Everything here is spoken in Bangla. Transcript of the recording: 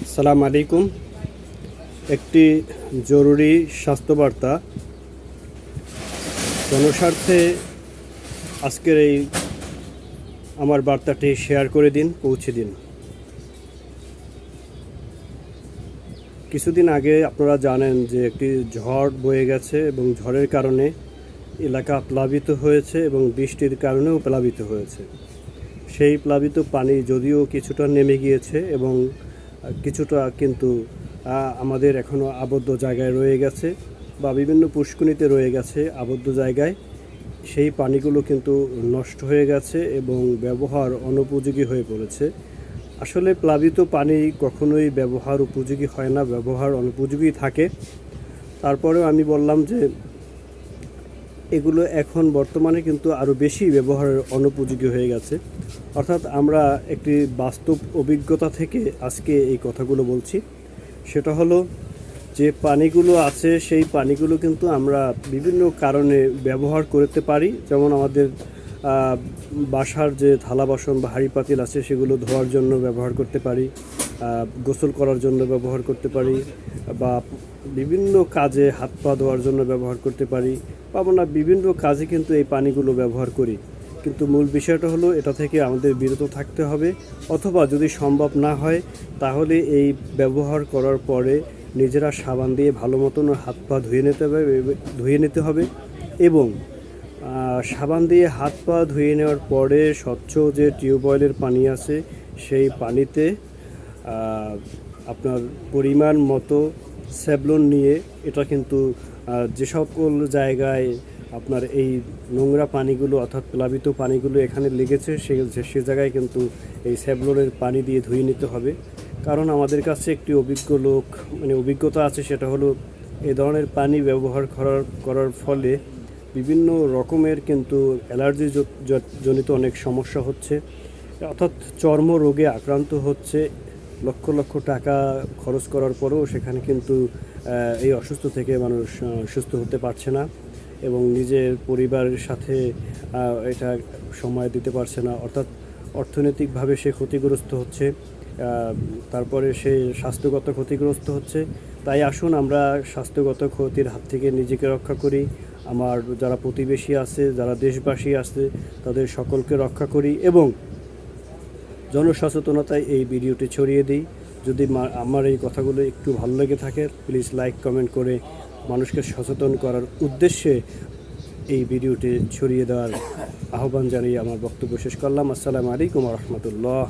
আসসালামু আলাইকুম। একটি জরুরি স্বাস্থ্যবার্তা জনস্বার্থে আজকের এই আমার বার্তাটি শেয়ার করে দিন, পৌঁছে দিন। কিছুদিন আগে আপনারা জানেন যে একটি ঝড় বয়ে গেছে এবং ঝড়ের কারণে এলাকা প্লাবিত হয়েছে এবং বৃষ্টির কারণেও প্লাবিত হয়েছে। সেই প্লাবিত পানি যদিও কিছুটা নেমে গিয়েছে এবং কিছুটা কিন্তু আমাদের এখনও আবদ্ধ জায়গায় রয়ে গেছে বা বিভিন্ন পুষ্করিণীতে রয়ে গেছে আবদ্ধ জায়গায়। সেই পানিগুলো কিন্তু নষ্ট হয়ে গেছে এবং ব্যবহার অনুপযোগী হয়ে পড়েছে। আসলে প্লাবিত পানি কখনোই ব্যবহার উপযোগী হয় না, ব্যবহার অনুপযোগী থাকে। তারপরেও আমি বললাম যে এগুলো এখন বর্তমানে কিন্তু আরও বেশি ব্যবহারের অনুপযোগী হয়ে গেছে। অর্থাৎ আমরা একটি বাস্তব অভিজ্ঞতা থেকে আজকে এই কথাগুলো বলছি। সেটা হলো যে পানিগুলো আছে সেই পানিগুলো কিন্তু আমরা বিভিন্ন কারণে ব্যবহার করতে পারি। যেমন আমাদের বাসার যে থালা বাসন বা হাঁড়ি পাতিল আছে সেগুলো ধোয়ার জন্য ব্যবহার করতে পারি, গোসল করার জন্য ব্যবহার করতে পারি, বা বিভিন্ন কাজে হাত পা ধোয়ার জন্য ব্যবহার করতে পারি, বা আমরা বিভিন্ন কাজে কিন্তু এই পানিগুলো ব্যবহার করি। কিন্তু মূল বিষয়টা হলো এটা থেকে আমাদের বিরত থাকতে হবে, অথবা যদি সম্ভব না হয় তাহলে এই ব্যবহার করার পরে নিজেরা সাবান দিয়ে ভালো মতন হাত পা ধুয়ে নিতে হবে এবং সাবান দিয়ে হাত পা ধুয়ে নেওয়ার পরে স্বচ্ছ যে টিউবওয়েলের পানি আছে সেই পানিতে আপনার পরিমাণ মতো স্যাভলন নিয়ে, এটা কিন্তু যে সকল জায়গায় আপনার এই নোংরা পানিগুলো অর্থাৎ প্লাবিত পানিগুলো এখানে লেগেছে সে জায়গায় কিন্তু এই স্যাভলনের পানি দিয়ে ধুয়ে নিতে হবে। কারণ আমাদের কাছে একটি অভিজ্ঞতা আছে, সেটা হলো এই ধরনের পানি ব্যবহার করার ফলে বিভিন্ন রকমের কিন্তু অ্যালার্জি জনিত অনেক সমস্যা হচ্ছে, অর্থাৎ চর্ম রোগে আক্রান্ত হচ্ছে। লক্ষ লক্ষ টাকা খরচ করার পরেও সেখানে কিন্তু এই অসুস্থ থেকে মানুষ সুস্থ হতে পারছে না এবং নিজের পরিবারের সাথে এটা সময় দিতে পারছে না। অর্থাৎ অর্থনৈতিকভাবে সে ক্ষতিগ্রস্ত হচ্ছে, তারপরে সে স্বাস্থ্যগত ক্ষতিগ্রস্ত হচ্ছে। তাই আসুন আমরা স্বাস্থ্যগত ক্ষতির হাত থেকে নিজেকে রক্ষা করি, আমার যারা প্রতিবেশী আছে, যারা দেশবাসী আছে তাদের সকলকে রক্ষা করি এবং জনসচেতনতায় এই ভিডিওটি ছড়িয়ে দিই। যদি আমার এই কথাগুলো একটু ভালো লেগে থাকে প্লিজ লাইক কমেন্ট করে মানুষকে সচেতন করার উদ্দেশ্যে এই ভিডিওটি ছড়িয়ে দেওয়ার আহ্বান জানিয়ে আমার বক্তব্য শেষ করলাম। আসসালামু আলাইকুম ওয়া রাহমাতুল্লাহ।